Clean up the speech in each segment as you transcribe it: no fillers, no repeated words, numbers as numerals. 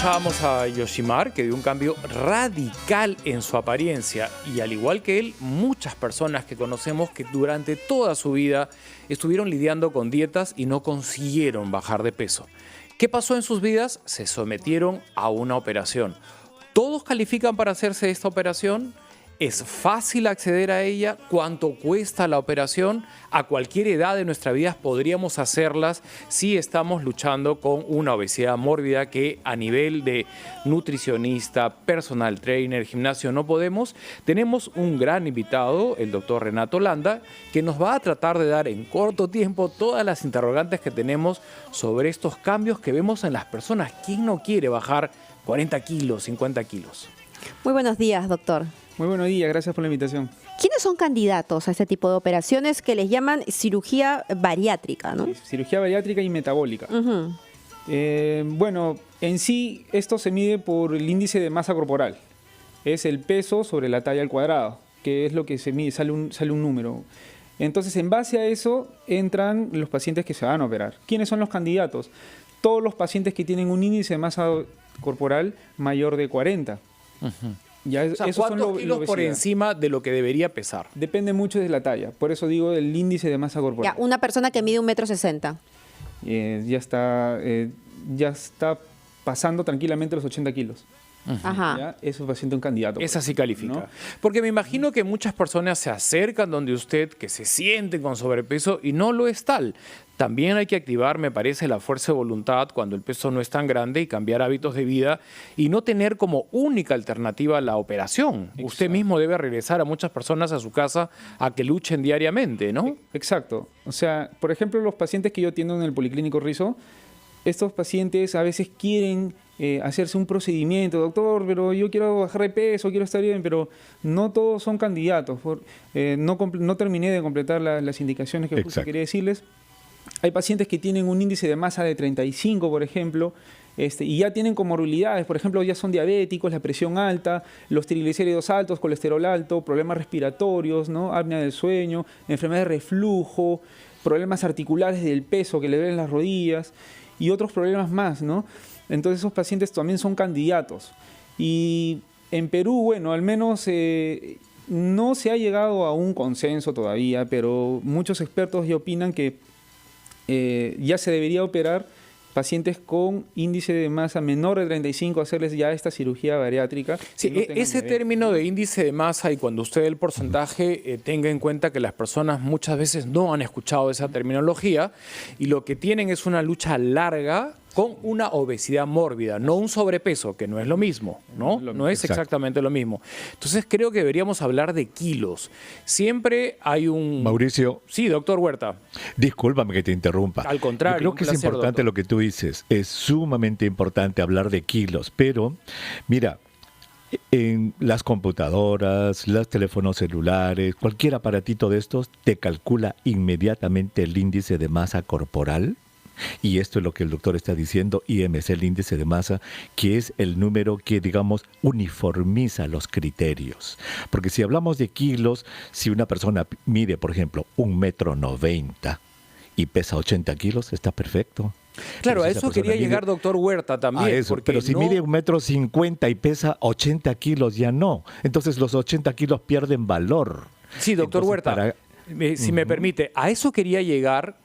escuchábamos a Yoshimar, que dio un cambio radical en su apariencia, y al igual que él, muchas personas que conocemos que durante toda su vida estuvieron lidiando con dietas y no consiguieron bajar de peso. ¿Qué pasó en sus vidas? Se sometieron a una operación. ¿Todos califican para hacerse esta operación? ¿Es fácil acceder a ella? ¿Cuánto cuesta la operación? A cualquier edad de nuestra vida podríamos hacerlas si estamos luchando con una obesidad mórbida que a nivel de nutricionista, personal trainer, gimnasio no podemos. Tenemos un gran invitado, el doctor Renato Landa, que nos va a tratar de dar en corto tiempo todas las interrogantes que tenemos sobre estos cambios que vemos en las personas. ¿Quién no quiere bajar 40 kilos, 50 kilos? Muy buenos días, doctor. Muy buenos días, gracias por la invitación. ¿Quiénes son candidatos a este tipo de operaciones que les llaman cirugía bariátrica, ¿no? Cirugía bariátrica y metabólica. Bueno, en sí esto se mide por el índice de masa corporal. Es el peso sobre la talla al cuadrado, que es lo que se mide, sale un número. Entonces, en base a eso entran los pacientes que se van a operar. ¿Quiénes son los candidatos? Todos los pacientes que tienen un índice de masa corporal mayor de 40. Ya, o sea, ¿cuántos kilos por encima de lo que debería pesar? Depende mucho de la talla, por eso digo el índice de masa corporal. Ya, una persona que mide 1,60 m. Ya está pasando tranquilamente los 80 kilos. Ajá. ¿Ya? Eso es paciente un candidato. Esa sí califica. ¿No? Porque me imagino que muchas personas se acercan donde usted, que se sienten con sobrepeso y no lo es tal. También hay que activar, me parece, la fuerza de voluntad cuando el peso no es tan grande y cambiar hábitos de vida y no tener como única alternativa la operación. Exacto. Usted mismo debe regresar a muchas personas a su casa a que luchen diariamente, ¿no? Exacto. O sea, por ejemplo, los pacientes que yo atiendo en el Policlínico Rizo, estos pacientes a veces quieren hacerse un procedimiento, doctor, pero yo quiero bajar de peso, quiero estar bien, pero no todos son candidatos. No terminé de completar las indicaciones que justo quería decirles. Hay pacientes que tienen un índice de masa de 35, por ejemplo, y ya tienen comorbilidades, por ejemplo, ya son diabéticos, la presión alta, los triglicéridos altos, colesterol alto, problemas respiratorios, ¿no? Apnea del sueño, enfermedad de reflujo, problemas articulares del peso que le duelen las rodillas y otros problemas más, ¿no? Entonces esos pacientes también son candidatos. Y en Perú, bueno, al menos no se ha llegado a un consenso todavía, pero muchos expertos ya opinan que ya se debería operar pacientes con índice de masa menor de 35, hacerles ya esta cirugía bariátrica. Sí, no ese término de índice de masa y cuando usted dé el porcentaje, tenga en cuenta que las personas muchas veces no han escuchado esa terminología y lo que tienen es una lucha larga con una obesidad mórbida, no un sobrepeso, que no es lo mismo, ¿no? No es exactamente lo mismo. Entonces creo que deberíamos hablar de kilos. Siempre hay un... Mauricio. Sí, doctor Huerta. Discúlpame que te interrumpa. Al contrario. Yo creo que es importante, doctor, lo que tú dices. Es sumamente importante hablar de kilos, pero mira, en las computadoras, los teléfonos celulares, cualquier aparatito de estos te calcula inmediatamente el índice de masa corporal. Y esto es lo que el doctor está diciendo, IMC, el índice de masa, que es el número que, digamos, uniformiza los criterios. Porque si hablamos de kilos, si una persona mide, por ejemplo, 1,90 m y pesa 80 kilos, está perfecto. Claro, a eso quería llegar, doctor Huerta, también. A eso, porque pero si mide 1,50 m y pesa 80 kilos, ya no. Entonces los 80 kilos pierden valor. Sí, doctor Huerta, si me permite, a eso quería llegar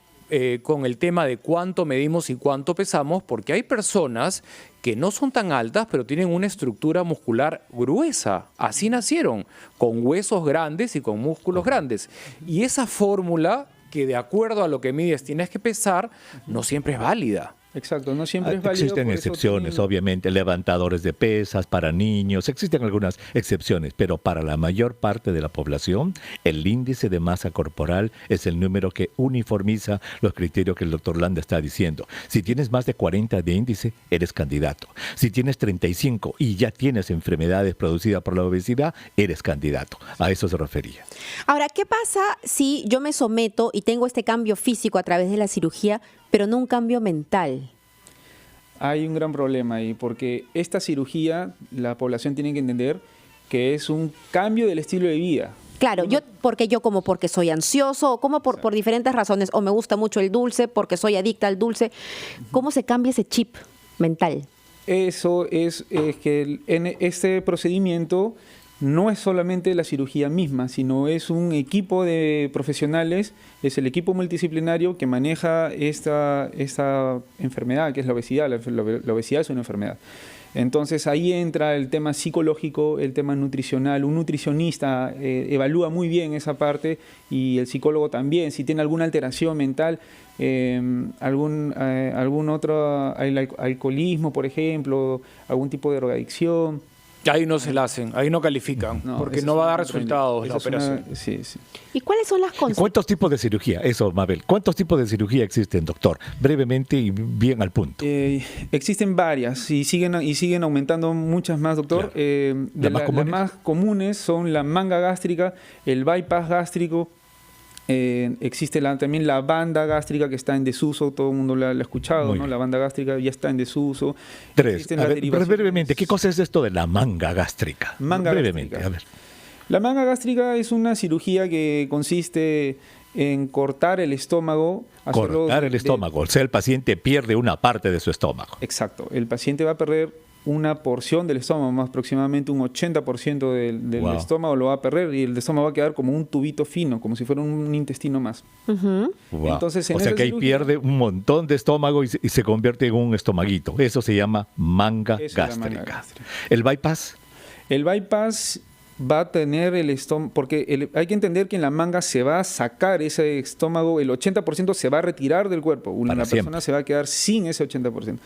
con el tema de cuánto medimos y cuánto pesamos, porque hay personas que no son tan altas, pero tienen una estructura muscular gruesa. Así nacieron, con huesos grandes y con músculos grandes. Y esa fórmula, que de acuerdo a lo que mides tienes que pesar, no siempre es válida. Exacto, no siempre es válido. Existen excepciones, obviamente, levantadores de pesas para niños, existen algunas excepciones, pero para la mayor parte de la población, el índice de masa corporal es el número que uniformiza los criterios que el doctor Landa está diciendo. Si tienes más de 40 de índice, eres candidato. Si tienes 35 y ya tienes enfermedades producidas por la obesidad, eres candidato. A eso se refería. Ahora, ¿qué pasa si yo me someto y tengo este cambio físico a través de la cirugía, pero no un cambio mental? Hay un gran problema ahí, porque esta cirugía, la población tiene que entender que es un cambio del estilo de vida. Claro, porque soy ansioso, o como por diferentes razones, o me gusta mucho el dulce, porque soy adicta al dulce. ¿Cómo se cambia ese chip mental? Eso es que en este procedimiento no es solamente la cirugía misma, sino es un equipo de profesionales, es el equipo multidisciplinario que maneja esta enfermedad, que es la obesidad. La obesidad es una enfermedad. Entonces ahí entra el tema psicológico, el tema nutricional. Un nutricionista evalúa muy bien esa parte y el psicólogo también. Si tiene alguna alteración mental, algún otro alcoholismo, por ejemplo, algún tipo de drogadicción. Ahí no se la hacen, ahí no califican, porque no va a dar resultados la operación. Sí. ¿Y cuáles son las consecuencias? ¿Cuántos tipos de cirugía? Eso, Mabel. ¿Cuántos tipos de cirugía existen, doctor? Brevemente y bien al punto. Existen varias y siguen aumentando muchas más, doctor. Claro. Las más comunes son la manga gástrica, el bypass gástrico. Existe también la banda gástrica, que está en desuso, todo el mundo la ha escuchado, ¿no? La banda gástrica ya está en desuso. 3. Brevemente, ¿qué cosa es esto de la manga gástrica? Brevemente, gástrica. A ver. La manga gástrica es una cirugía que consiste en cortar el estómago. Cortar el estómago, o sea, el paciente pierde una parte de su estómago. Exacto, el paciente va a perder una porción del estómago, más aproximadamente un 80% del estómago lo va a perder, y el estómago va a quedar como un tubito fino, como si fuera un intestino más. Uh-huh. Wow. Entonces, o sea que ahí pierde un montón de estómago y se convierte en un estomaguito. Eso se llama manga gástrica. ¿El bypass? El bypass va a tener el estómago, porque hay que entender que en la manga se va a sacar ese estómago, el 80% se va a retirar del cuerpo, la persona se va a quedar sin ese 80%.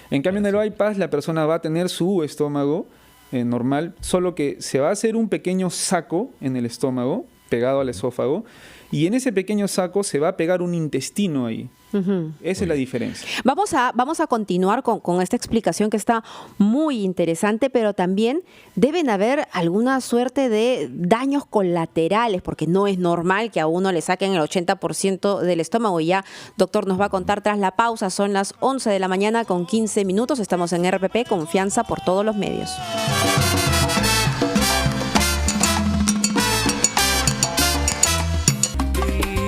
En cambio, en el bypass la persona va a tener su estómago normal, solo que se va a hacer un pequeño saco en el estómago, pegado al esófago, y en ese pequeño saco se va a pegar un intestino ahí. Uh-huh. Esa es la diferencia. Vamos a continuar con esta explicación que está muy interesante, pero también deben haber alguna suerte de daños colaterales, porque no es normal que a uno le saquen el 80% del estómago. Y ya, doctor, nos va a contar tras la pausa. Son las 11 de la mañana con 15 minutos. Estamos en RPP, confianza por todos los medios.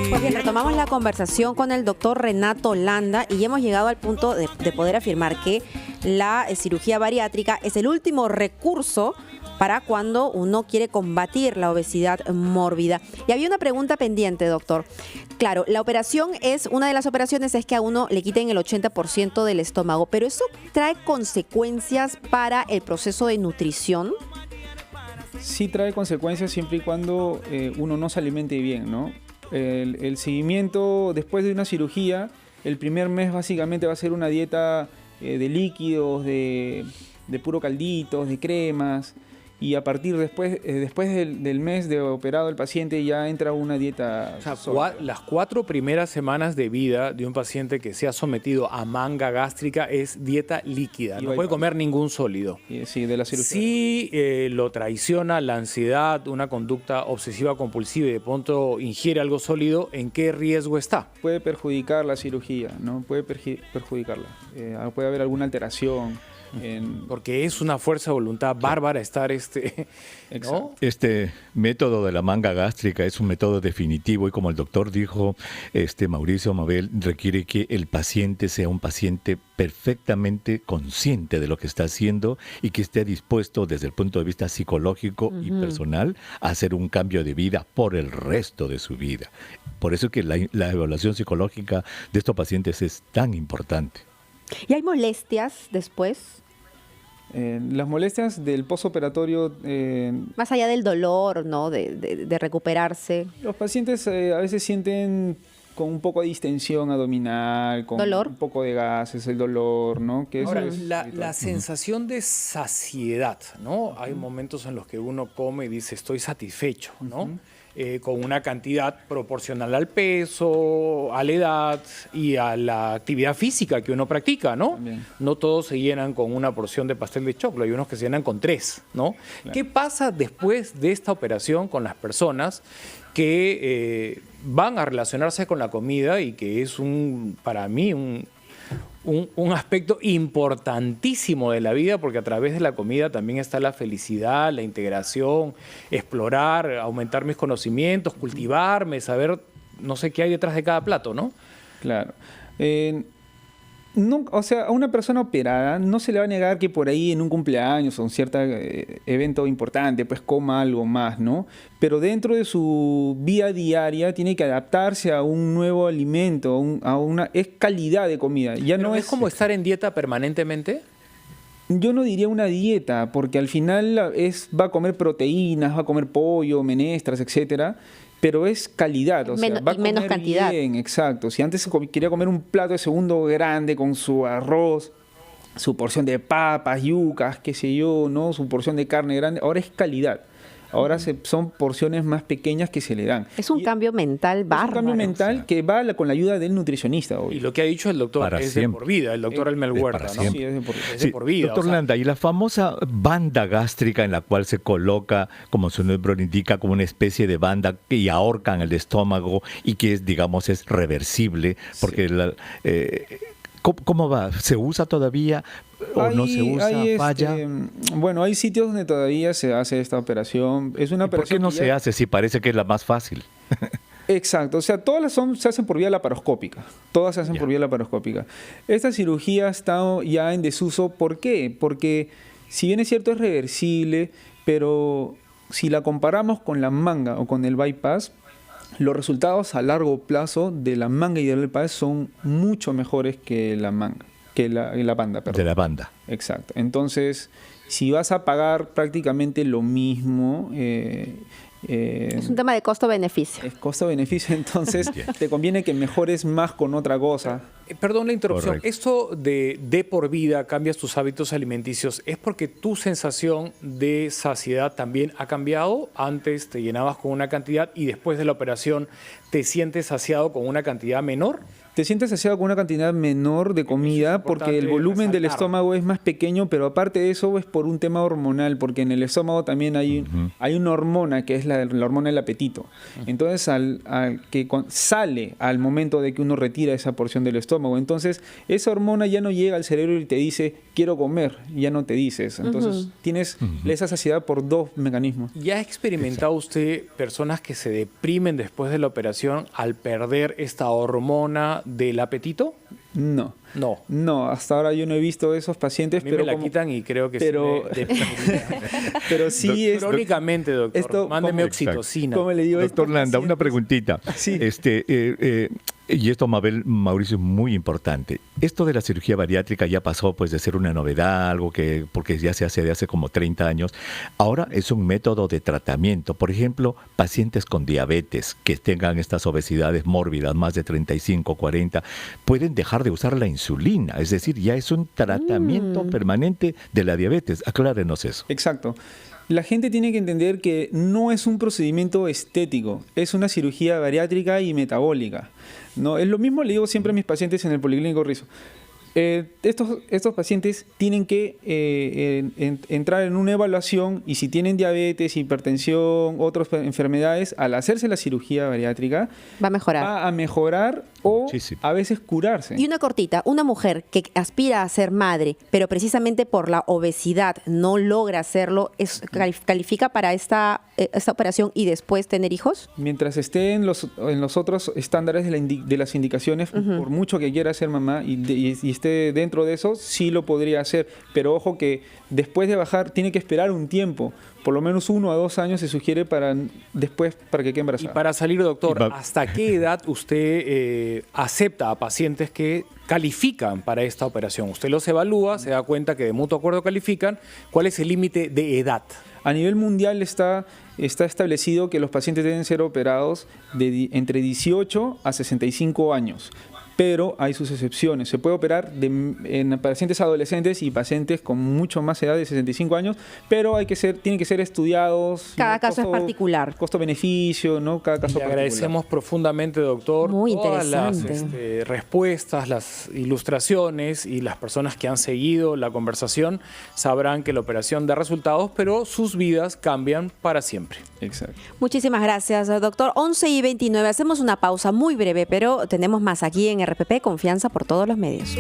Pues bien, retomamos la conversación con el doctor Renato Landa y hemos llegado al punto de poder afirmar que la cirugía bariátrica es el último recurso para cuando uno quiere combatir la obesidad mórbida. Y había una pregunta pendiente, doctor. Claro, la operación una de las operaciones es que a uno le quiten el 80% del estómago, pero ¿eso trae consecuencias para el proceso de nutrición? Sí trae consecuencias siempre y cuando uno no se alimente bien, ¿no? El seguimiento después de una cirugía, el primer mes básicamente va a ser una dieta de líquidos, de puro calditos, de cremas, y a partir después del mes de operado el paciente ya entra una dieta. O sea, las 4 primeras semanas de vida de un paciente que se ha sometido a manga gástrica es dieta líquida, no puede comer ningún sólido. Sí, de la cirugía. Si lo traiciona la ansiedad, una conducta obsesiva compulsiva y de pronto ingiere algo sólido, ¿en qué riesgo está? Puede perjudicar la cirugía, ¿no? Puede perjudicarla. Puede haber alguna alteración. Porque es una fuerza de voluntad bárbara estar ¿no? Este método de la manga gástrica es un método definitivo y, como el doctor dijo, Mauricio Mabel, requiere que el paciente sea un paciente perfectamente consciente de lo que está haciendo y que esté dispuesto desde el punto de vista psicológico y personal a hacer un cambio de vida por el resto de su vida. Por eso que la evaluación psicológica de estos pacientes es tan importante. ¿Y hay molestias después? Las molestias del postoperatorio... más allá del dolor, ¿no? De recuperarse. Los pacientes a veces sienten con un poco de distensión abdominal, con ¿dolor? Un poco de gases, el dolor, ¿no? Que ahora, eso es la sensación de saciedad, ¿no? Hay momentos en los que uno come y dice, estoy satisfecho, ¿no? Con una cantidad proporcional al peso, a la edad y a la actividad física que uno practica, ¿no? También. No todos se llenan con una porción de pastel de choclo, hay unos que se llenan con 3, ¿no? Claro. ¿Qué pasa después de esta operación con las personas que van a relacionarse con la comida y que es para mí un aspecto importantísimo de la vida, porque a través de la comida también está la felicidad, la integración, explorar, aumentar mis conocimientos, cultivarme, saber no sé qué hay detrás de cada plato, ¿no? Claro. No, o sea, a una persona operada no se le va a negar que por ahí en un cumpleaños o un cierto evento importante, pues coma algo más, ¿no? Pero dentro de su vida diaria tiene que adaptarse a un nuevo alimento, es calidad de comida. Ya Pero no es como estar en dieta permanentemente. Yo no diría una dieta, porque al final va a comer proteínas, va a comer pollo, menestras, etcétera. Pero es calidad, o sea, va a comer menos cantidad. bien, exacto. Si antes quería comer un plato de segundo grande con su arroz, su porción de papas, yucas, qué sé yo, ¿no? Su porción de carne grande, ahora es calidad. Ahora son porciones más pequeñas que se le dan. Es un cambio mental bárbaro. Es un cambio mental que va con la ayuda del nutricionista hoy. Y lo que ha dicho el doctor Para es siempre. de por vida, el doctor Elmer Huerta, ¿no? Sí, es de por vida. Es de por vida. Doctor o sea, Landa, y la famosa banda gástrica en la cual se coloca, como su nombre lo indica, como una especie de banda y ahorcan el estómago y que es, digamos, es reversible, porque ¿cómo va? ¿Se usa todavía o no se usa? ¿Falla? Bueno, hay sitios donde todavía se hace esta operación. Es una ¿Y por qué operación no que se ya- hace si parece que es la más fácil? Exacto, o sea, se hacen por vía laparoscópica. Todas se hacen por vía laparoscópica. Esta cirugía está ya en desuso. ¿Por qué? Porque si bien es cierto es reversible, pero si la comparamos con la manga o con el bypass, los resultados a largo plazo de la manga y del bypass son mucho mejores que la manga, que la banda, perdón. De la banda. Exacto. Entonces, si vas a pagar prácticamente lo mismo, Es un tema de costo-beneficio. es costo-beneficio, entonces te conviene que mejores más con otra cosa. Perdón la interrupción. Correcto. Esto de por vida cambias tus hábitos alimenticios, ¿es porque tu sensación de saciedad también ha cambiado? Antes te llenabas con una cantidad y después de la operación te sientes saciado con una cantidad menor. Te sientes saciado con una cantidad menor de comida porque el volumen del resaltar. estómago es más pequeño, pero aparte de eso es por un tema hormonal, porque en el estómago también hay una hormona que es la hormona del apetito. Entonces sale al momento de que uno retira esa porción del estómago. Entonces esa hormona ya no llega al cerebro y te dice quiero comer, ya no te dices. Entonces tienes esa saciedad por dos mecanismos. ¿Ya ha experimentado usted personas que se deprimen después de la operación al perder esta hormona del apetito? No. No. No, hasta ahora yo no he visto esos pacientes, A mí pero me la quitan y creo que pero- sí pero sí es crónicamente, doctor. esto- Mándeme ¿cómo- oxitocina. como le digo, Doctor estos Landa, una pacientes- preguntita. Sí. Y esto, Mauricio, es muy importante. Esto de la cirugía bariátrica ya pasó pues de ser una novedad, algo que porque ya se hace de hace como 30 años. Ahora es un método de tratamiento. Por ejemplo, pacientes con diabetes que tengan estas obesidades mórbidas, más de 35, 40, pueden dejar de usar la insulina. Es decir, ya es un tratamiento permanente de la diabetes. Aclárenos eso. Exacto. La gente tiene que entender que no es un procedimiento estético, es una cirugía bariátrica y metabólica. No, es lo mismo, le digo siempre a mis pacientes en el Policlínico Rizo. Estos pacientes tienen que entrar en una evaluación y si tienen diabetes, hipertensión, otras enfermedades, al hacerse la cirugía bariátrica, Va a mejorar. va a mejorar o Muchísimo. a veces curarse. Y una cortita, una mujer que aspira a ser madre, pero precisamente por la obesidad no logra hacerlo, ¿califica para esta operación y después tener hijos? Mientras esté en los otros estándares de las indicaciones, por mucho que quiera ser mamá y esté dentro de eso, sí lo podría hacer. Pero ojo que después de bajar tiene que esperar un tiempo, por lo menos 1 a 2 años se sugiere para que quede Y embarazada. para salir, doctor, Y va- ¿hasta qué edad usted acepta a pacientes que califican para esta operación? Usted los evalúa, se da cuenta que de mutuo acuerdo califican. ¿Cuál es el límite de edad? A nivel mundial está establecido que los pacientes deben ser operados entre 18 a 65 años. Pero hay sus excepciones. Se puede operar en pacientes adolescentes y pacientes con mucho más edad de 65 años, pero tienen que ser estudiados. Cada ¿no? caso es particular. Costo-beneficio, ¿no? Cada caso Le particular. agradecemos profundamente, doctor, Muy todas las interesante. respuestas, las ilustraciones, y las personas que han seguido la conversación sabrán que la operación da resultados, pero sus vidas cambian para siempre. Exacto. Muchísimas gracias, doctor. 11:29. Hacemos una pausa muy breve, pero tenemos más aquí en RPP, Confianza por todos los medios.